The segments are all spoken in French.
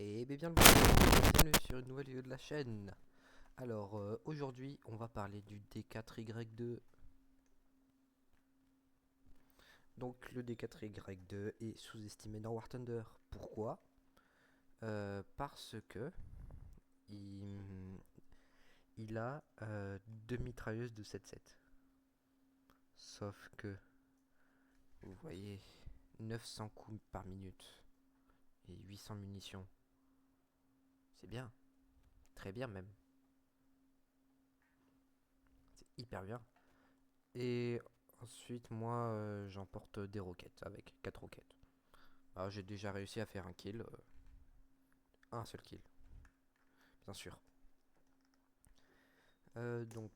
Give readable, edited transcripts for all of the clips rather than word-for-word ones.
Et bien le bonjour, bienvenue sur une nouvelle vidéo de la chaîne. Alors aujourd'hui on va parler du D4Y2. Donc le D4Y2 est sous-estimé dans War Thunder. Pourquoi? Parce que il a deux mitrailleuses de 7.7. Sauf que vous voyez 900 coups par minute et 800 munitions. C'est bien, très bien même. C'est hyper bien. Et ensuite, moi, j'emporte des roquettes avec 4 roquettes. Alors, j'ai déjà réussi à faire un kill. Un seul kill, bien sûr. Donc,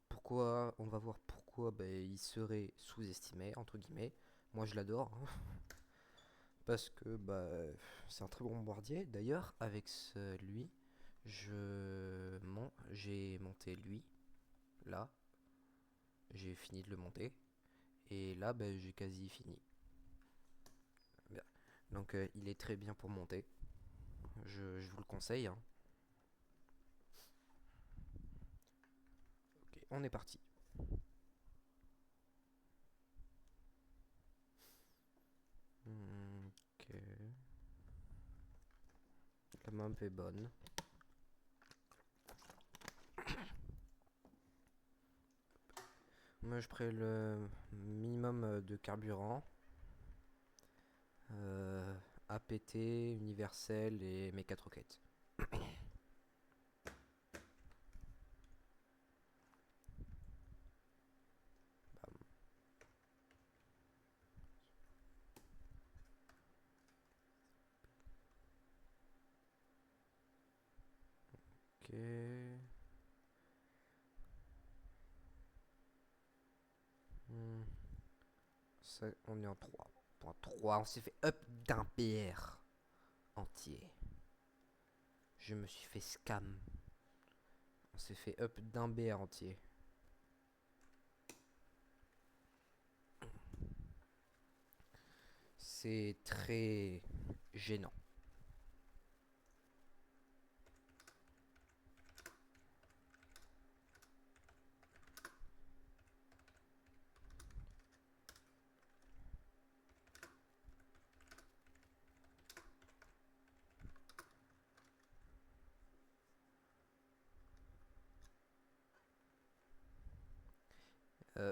pourquoi, on va voir pourquoi il serait sous-estimé, entre guillemets. Moi, je l'adore. Hein, parce que c'est un très bon bombardier. D'ailleurs, avec lui, j'ai monté lui, là. J'ai fini de le monter. Et là, j'ai quasi fini. Bien. Donc, il est très bien pour monter. Je vous le conseille. Hein. Ok, on est parti. Ok. La map est bonne. Moi, je prends le minimum de carburant. APT, universel et mes 4 roquettes. Bam. Ok. Hmm. On est en 3.3. On s'est fait up d'un PR entier. Je me suis fait scam. On s'est fait up d'un BR entier. C'est très gênant.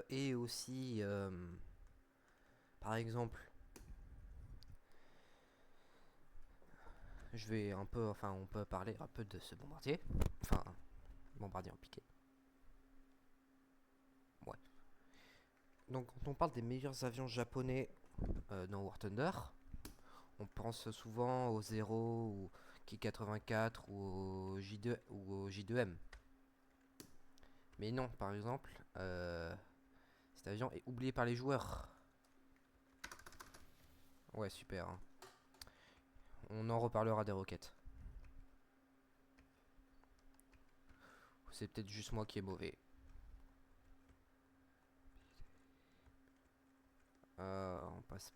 Et aussi, par exemple, je vais un peu, enfin, on peut parler un peu de ce bombardier. Enfin, bombardier en piqué. Ouais. Donc, quand on parle des meilleurs avions japonais dans War Thunder, on pense souvent au Zero ou Ki-84 ou au J2 ou au J2M. Mais non, par exemple, cet avion est oublié par les joueurs. Ouais, super. Hein. On en reparlera des roquettes. C'est peut-être juste moi qui est mauvais. On passe.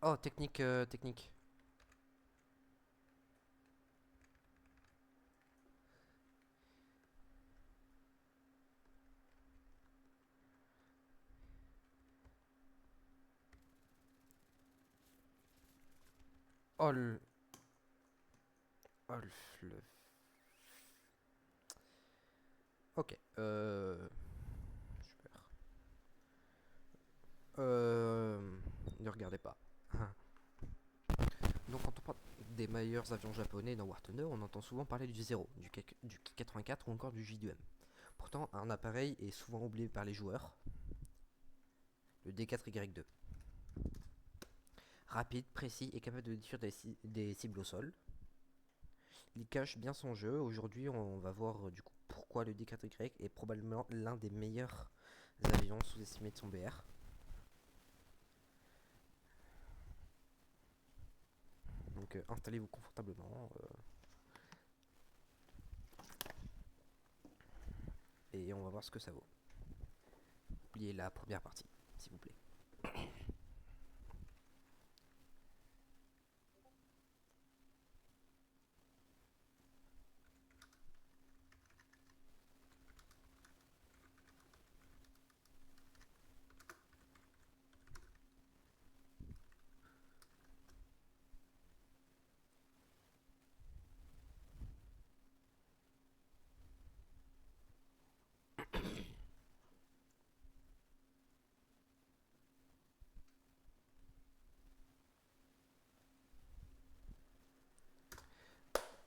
Oh, technique, technique. Oh le. Oh le. Ok. Super. Ne regardez pas. Donc quand on parle des meilleurs avions japonais dans War Thunder, on entend souvent parler du Zero, du Ki-84 ou encore du J2M. Pourtant, un appareil est souvent oublié par les joueurs, le D4Y2. Rapide, précis et capable de détruire des cibles au sol. Il cache bien son jeu. Aujourd'hui, on va voir du coup pourquoi le D4Y est probablement l'un des meilleurs avions sous-estimés de son BR. Donc installez-vous confortablement et on va voir ce que ça vaut. Oubliez la première partie. s'il vous plaît.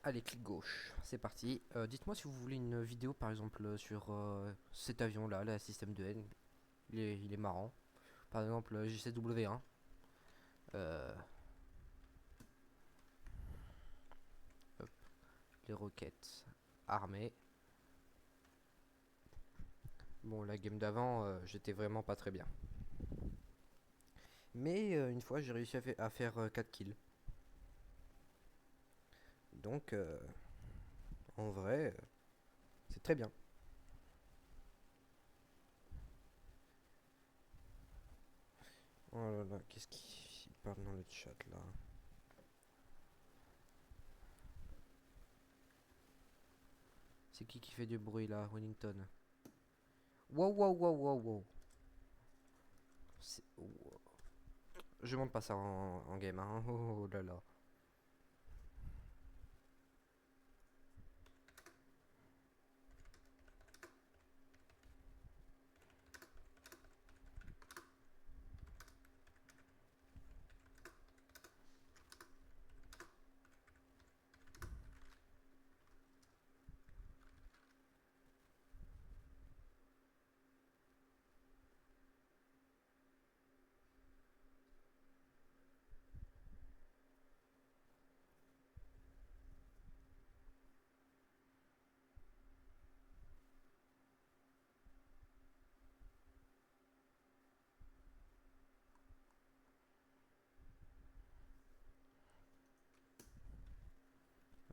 Allez, clic gauche, c'est parti. Dites-moi si vous voulez une vidéo par exemple sur cet avion là, la système de N. Il est marrant. Par exemple, JCW1. Hop, les roquettes armées. Bon, la game d'avant, j'étais vraiment pas très bien. Mais une fois, j'ai réussi à faire 4 kills. Donc, en vrai, c'est très bien. Oh là là, qu'est-ce qui parle dans le chat là? C'est qui fait du bruit là, Wellington? Wow, wow, wow, wow, wow. Wow. Je monte pas ça en game, hein. Oh là là.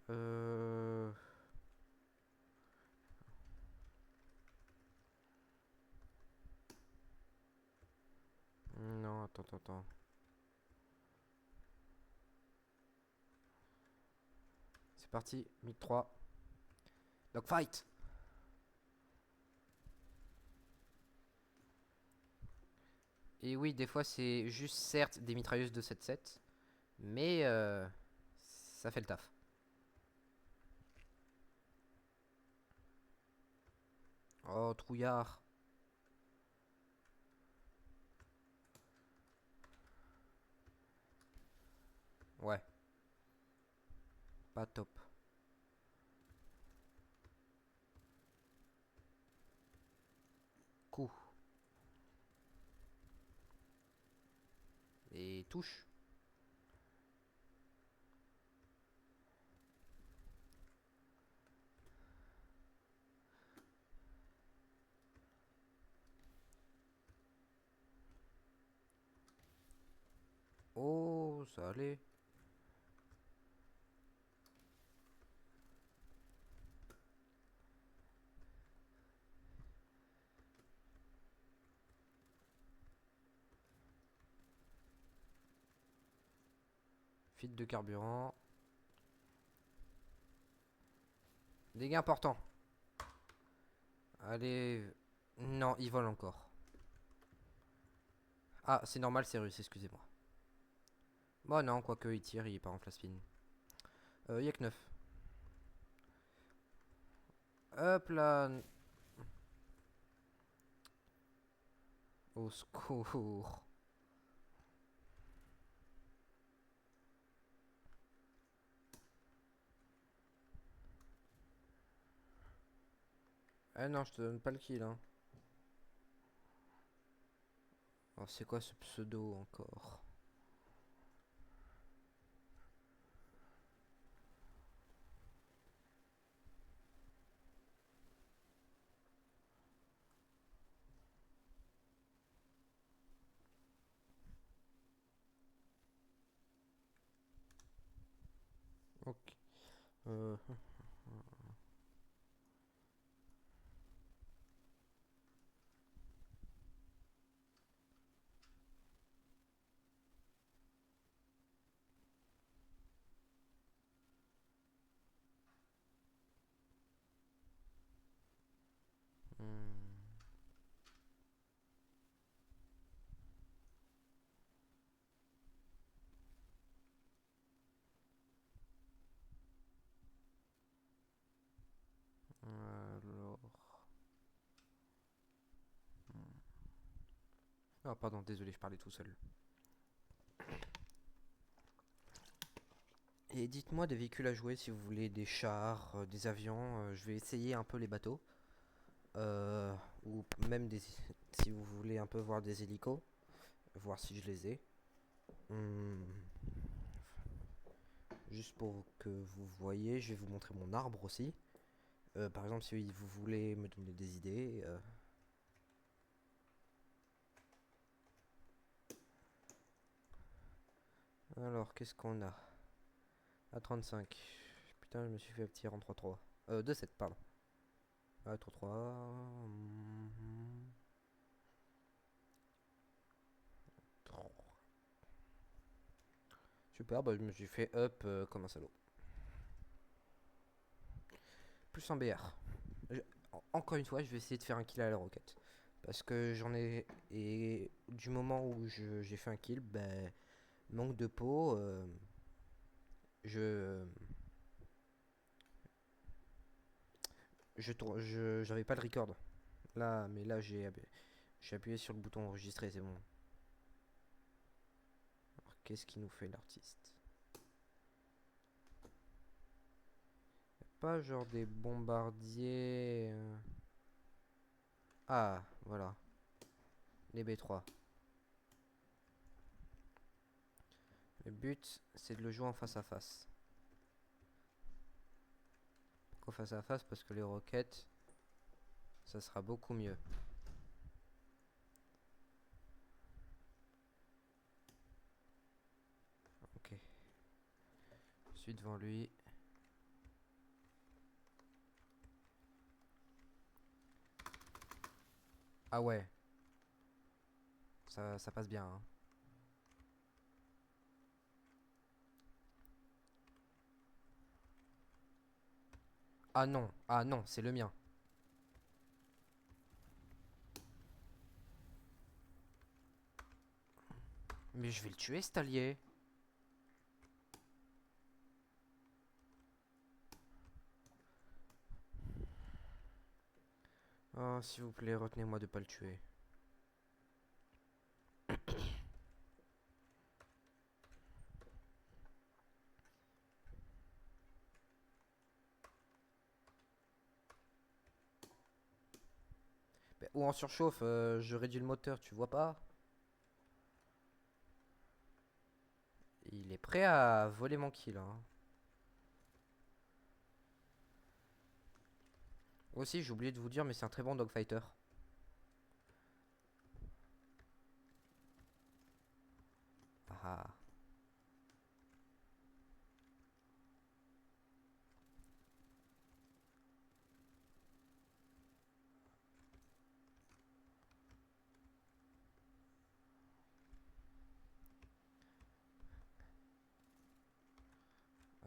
Euh... Non, attends. C'est parti, MiG 3. Dogfight. Et oui, des fois c'est juste certes des mitrailleuses de 7.7, mais ça fait le taf. Oh, trouillard. Ouais, pas top. Coup. Et touche. Oh, ça allait. Fuite de carburant. Dégâts importants. Allez. Non, il vole encore. Ah, c'est normal, c'est russe, excusez-moi. Bon, non, quoique il tire, il part en flash spin. Yak 9. Hop là. Au secours. Ah non, je te donne pas le kill, hein. Oh, c'est quoi ce pseudo encore? Ok. Euh, Ah, pardon, désolé, je parlais tout seul. Et dites-moi des véhicules à jouer si vous voulez, des chars, des avions. Je vais essayer un peu les bateaux. Euh, ou même des, si vous voulez un peu voir des hélicos, voir si je les ai. Hmm, juste pour que vous voyez, je vais vous montrer mon arbre aussi. Par exemple, si vous voulez me donner des idées. Alors, qu'est-ce qu'on a? A35. Putain, je me suis fait un petit rang 3-3. 2-7, pardon. Ah, 3-3. Super, bah, je me suis fait up comme un salaud. Plus en BR. Encore une fois, je vais essayer de faire un kill à la roquette. Parce que j'en ai. Et du moment où j'ai fait un kill, ben, manque de peau, je. J'avais pas le record. Là, mais là, j'ai appuyé sur le bouton enregistrer, c'est bon. Alors, qu'est-ce qui nous fait l'artiste? Pas genre des bombardiers. Ah, voilà. Les B3. Le but, c'est de le jouer en face à face. Pourquoi face à face? Parce que les roquettes, ça sera beaucoup mieux. Ok. Je suis devant lui. Ah ouais, ça passe bien, hein. Ah non, c'est le mien. Mais je vais le tuer, cet allié. Oh, s'il vous plaît, retenez-moi de pas le tuer. Ou en surchauffe, je réduis le moteur, tu vois pas? Il est prêt à voler mon kill, hein. Aussi, j'ai oublié de vous dire, mais c'est un très bon dogfighter. Ah,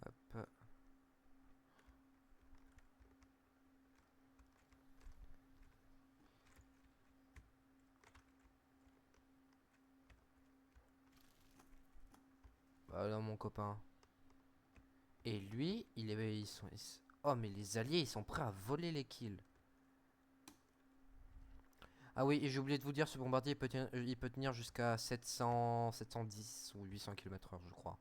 hop. Bah non, mon copain. Et lui, oh, mais les alliés, ils sont prêts à voler les kills. Ah oui, et j'ai oublié de vous dire, ce bombardier, il peut tenir jusqu'à 700, 710 ou 800 km/h, je crois.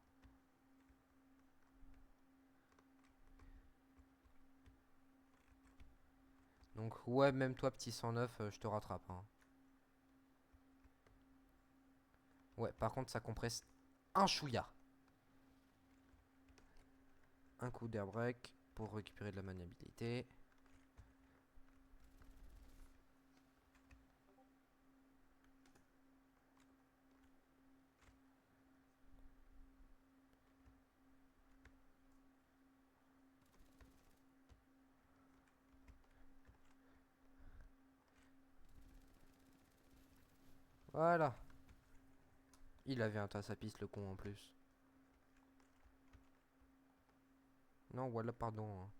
Donc ouais, même toi, petit 109, je te rattrape, hein. Ouais, par contre, ça compresse un chouïa. Un coup d'air break pour récupérer de la maniabilité. Voilà. Il avait un tas à piste, le con, en plus. Non, voilà, pardon, hein.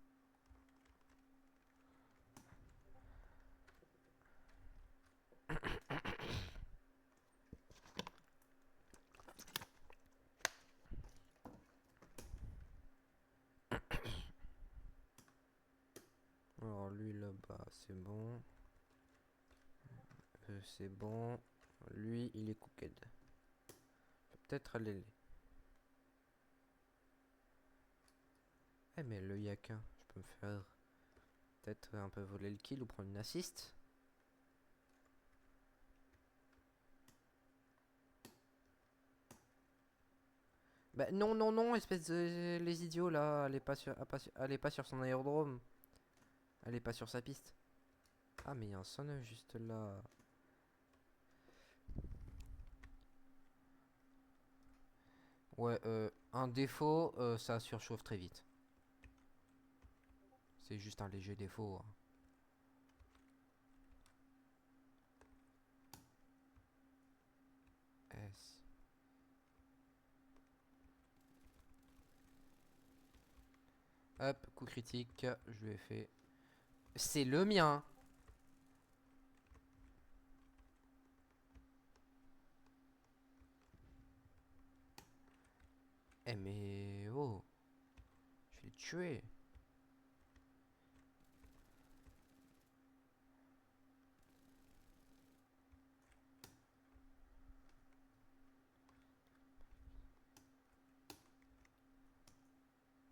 Alors lui, là-bas, c'est bon. C'est bon. lui, il est cooked. Peut-être aller. Eh, mais le yakin, je peux me faire peut-être un peu voler le kill ou prendre une assist. Bah non, non, non, espèce de... Les idiots là, elle est pas sur son aérodrome. Elle est pas sur sa piste. Ah mais il y a un son juste là. Ouais, un défaut, ça surchauffe très vite. C'est juste un léger défaut, hein. S. Hop, coup critique, je lui ai fait. C'est le mien. Eh mais oh, je l'ai tué.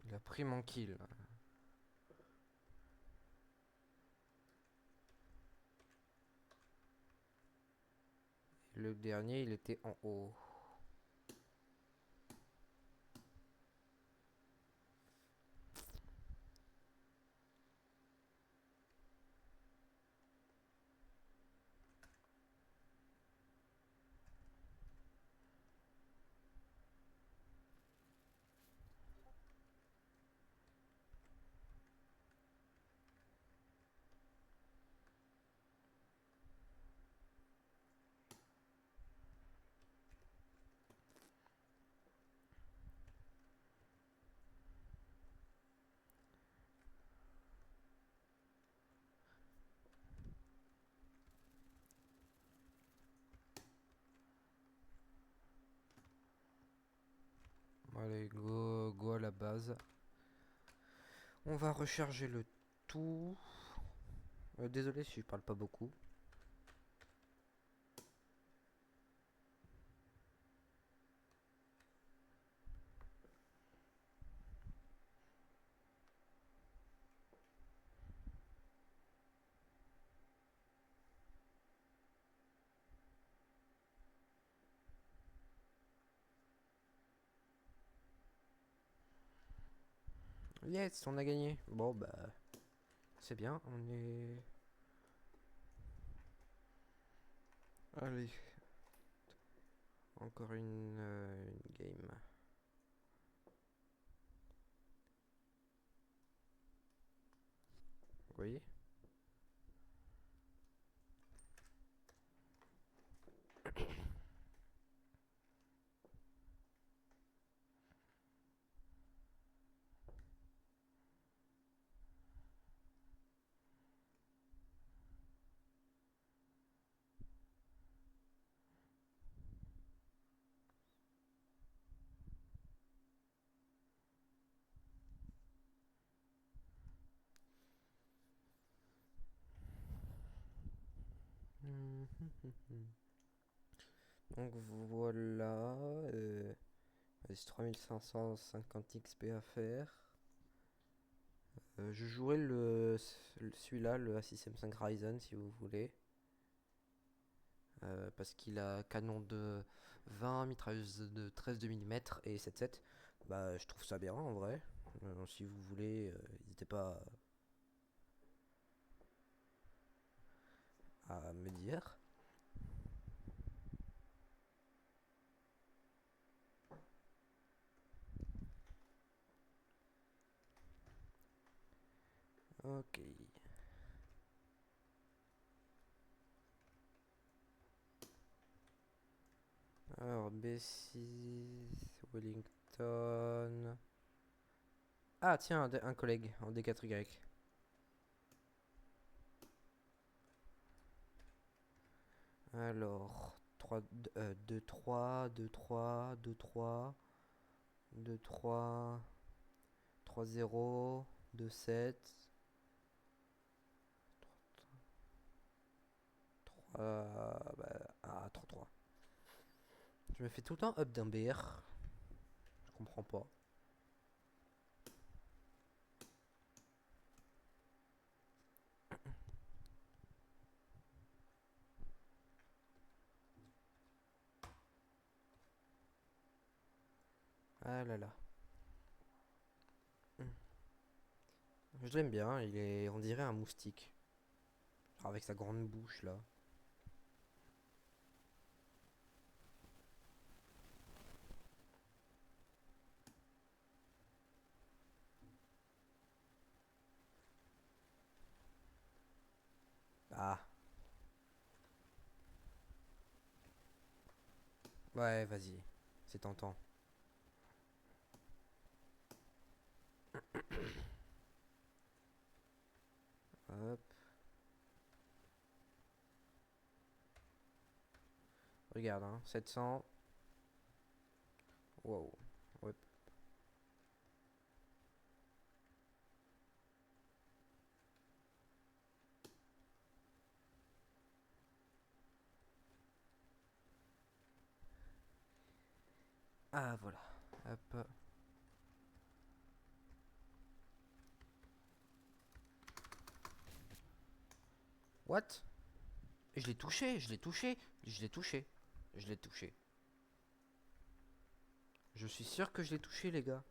Il a pris mon kill. Le dernier, il était en haut. Allez, go à la base. On va recharger le tout. Désolé si je parle pas beaucoup. Yes, on a gagné. Bon bah, c'est bien. On est. Allez, encore une game. Vous voyez? Donc voilà, c'est 3550 XP à faire. Je jouerai celui-là, le A6M5 Ryzen si vous voulez. Parce qu'il a canon de 20, mitrailleuse de 13 mm et 7.7. Bah, je trouve ça bien en vrai. Si vous voulez, n'hésitez pas à me dire. Ok. Alors, B6, Wellington. Ah, tiens, un collègue en D4Y. Alors, 3, 2, 3, 2, 3, 2, 3, 2, 3, 3, 0, 2, 7, 3, 3, 3, Je me fais tout le temps up d'un BR. Je comprends pas. Ah là là. Je l'aime bien, il est, on dirait un moustique. Avec sa grande bouche là. Ah, ouais, vas-y. C'est tentant. Hop, regarde, hein, 700. Wow. Ouais. Ah, voilà. Hop. What? Je l'ai touché, je l'ai touché, je l'ai touché. Je l'ai touché. Je suis sûr que je l'ai touché, les gars.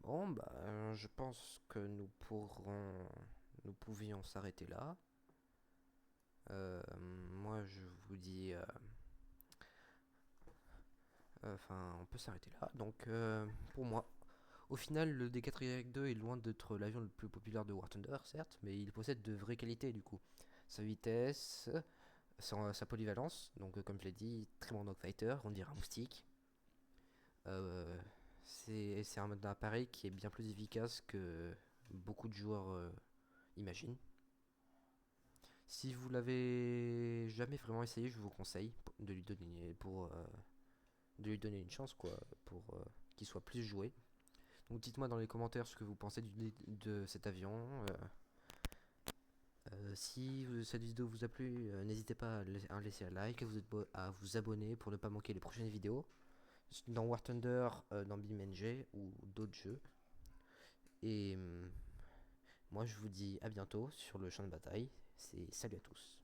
Bon, bah, je pense que nous pouvions s'arrêter là. Moi, je vous dis, enfin, on peut s'arrêter là. Donc, pour moi, au final, le D4Y2 est loin d'être l'avion le plus populaire de War Thunder, certes, mais il possède de vraies qualités du coup. Sa vitesse, sa polyvalence, donc comme je l'ai dit, très bon dogfighter, on dirait un moustique. Euh, c'est un appareil qui est bien plus efficace que beaucoup de joueurs imaginent. Si vous l'avez jamais vraiment essayé, je vous conseille de lui donner une chance quoi, pour qu'il soit plus joué. Donc dites-moi dans les commentaires ce que vous pensez de cet avion. Si cette vidéo vous a plu, n'hésitez pas à laisser un like, à vous abonner pour ne pas manquer les prochaines vidéos. Dans War Thunder, dans BeamNG ou d'autres jeux. Et moi je vous dis à bientôt sur le champ de bataille. C'est salut à tous.